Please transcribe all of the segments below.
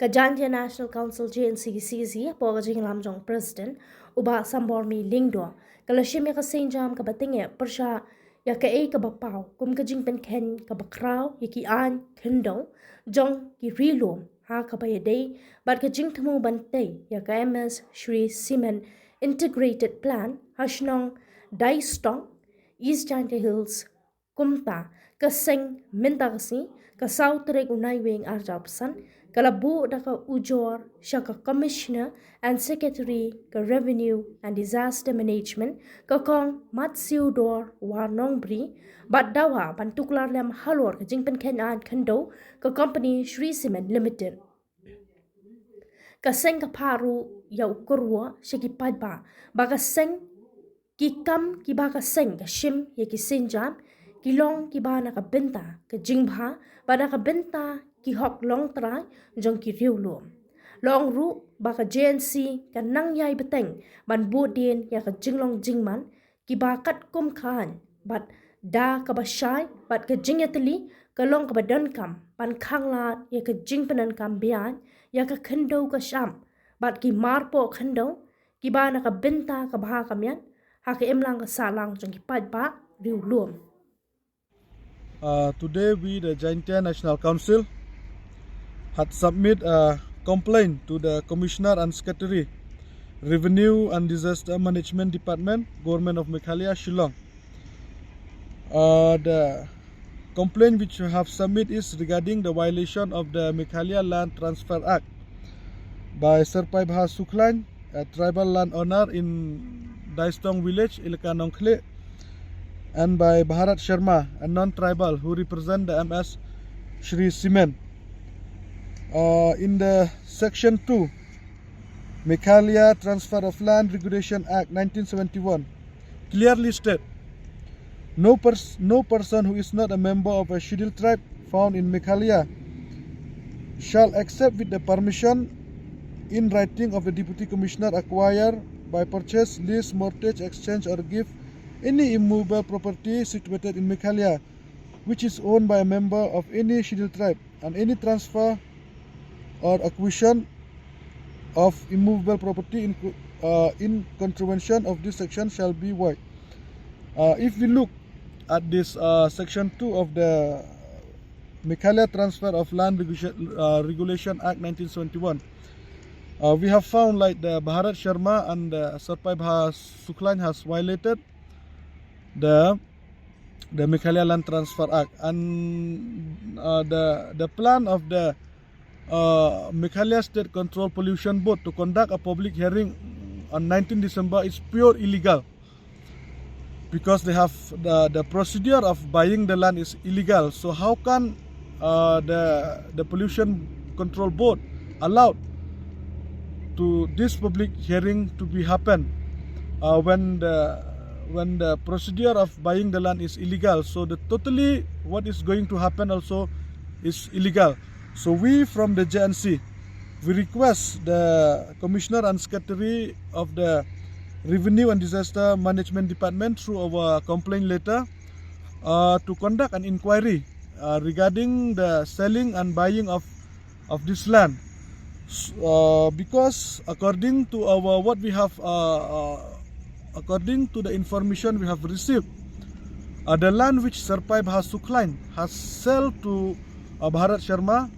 Kajanja National Council JNC CZ po kajing lamjong president uba sambormi lingdo kalashimi ka senjam ka batinge persha ya ka ka bapau kum kajing pen ken ka bakraw yaki an kendo jong ki rilom ha ka bayade bat kajing thamu bante ya ka MS Shree Cement Integrated Plan hashnong Daistong East Janta Hills kumta ka seng mintagasi ka South Reg unai wing arjapsan kalabu daka Ujor shaka Commissioner and Secretary ka Revenue and Disaster Management ka kong Matsiudor Warnongbri bat Dawa pantuklar lem halor ka jingpen kenan kendo ka company Shree Cement Limited ka seng ka paru yau kurwa shaki padba baka seng ki kam ki baka seng ka shim ya ki sinjam ki long ki ba na ka bynta ka jingbha ba na ka bynta ki hok long trai jong ki riu luom long ru ba ka JNC ka nang yai beteng ban bu din ya ka jinglong jingman ki ba kat kum khan bat da ka ba shai bat ka jingyatli ka long ka ba don kam ban khang la ya ka jingpanan kam beaiñ ya ka khendo ka sham bat ki marpo khendo ki ba na ka bynta ka ba ka mian ha ka emlang ka salang jong ki pat ba riu luom. Today we, the JNC National Council, had submit a complaint to the Commissioner and Secretary, Revenue and Disaster Management Department, Government of Meghalaya, Shillong. The complaint which we have submit is regarding the violation of the Meghalaya Land Transfer Act by Serpai Bha Suklan, a tribal landowner in Daistong village, Ilkanongkle, and by Bharat Sharma, a non-tribal who represent the MS Shree Cement. In the Section 2, Meghalaya Transfer of Land Regulation Act 1971, clearly state, no person who is not a member of a scheduled tribe found in Meghalaya shall accept with the permission in writing of the Deputy Commissioner acquire by purchase, lease, mortgage, exchange or give any immovable property situated in Meghalaya which is owned by a member of any scheduled tribe, and any transfer or acquisition of immovable property in contravention of this section shall be void. If we look at this Section 2 of the Meghalaya Transfer of Land Regulation Act 1971, we have found like the Bharat Sharma and Serpai Bha Suklan has violated the Meghalaya Land Transfer Act, and the plan of the Meghalaya State Control Pollution Board to conduct a public hearing on 19 December is pure illegal, because they have the procedure of buying the land is illegal. So how can the Pollution Control Board allowed to this public hearing to be happen when the procedure of buying the land is illegal? So the totally what is going to happen also is illegal. So we from the JNC, we request the Commissioner and Secretary of the Revenue and Disaster Management Department through our complaint letter to conduct an inquiry regarding the selling and buying of this land, because according to our what we have according to the information we have received, the land which Serpai Bha Suklan has sold to Bharat Sharma,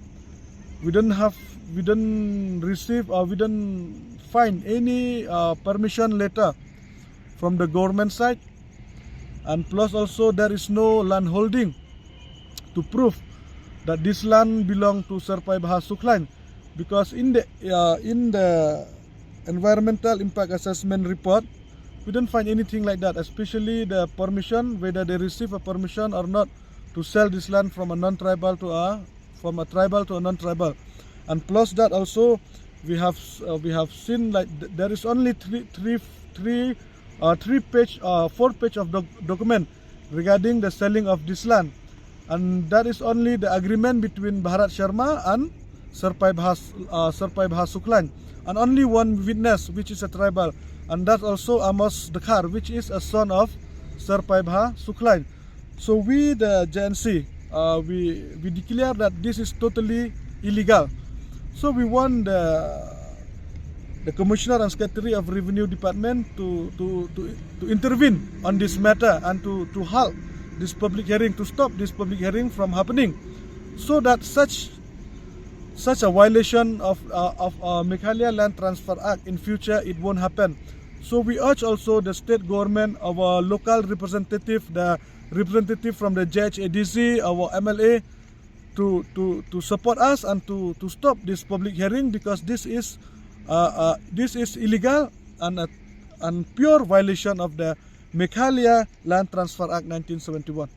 we didn't receive or we didn't find any permission letter from the government side, and plus also there is no land holding to prove that this land belong to Serpai Bha Suklan, because in the environmental impact assessment report we don't find anything like that, especially the permission, whether they receive a permission or not to sell this land from a non-tribal to a tribal to a non-tribal. And plus that also we have seen like there is only four page of document regarding the selling of this land, and that is only the agreement between Bharat Sharma and Serpai Bha Suklan, and only one witness which is a tribal, and that's also Amos Dakhar, which is a son of Serpai Bha Suklan. So we, the JNC, we declare that this is totally illegal. So we want the Commissioner and Secretary of Revenue Department to intervene on this matter and to halt this public hearing, to stop this public hearing from happening, so that such a violation of Meghalaya Land Transfer Act in future, it won't happen. So we urge also the state government, our local representative, the representative from the JHADC, our MLA, to support us and to stop this public hearing, because this is illegal and pure violation of the Meghalaya Land Transfer Act 1971.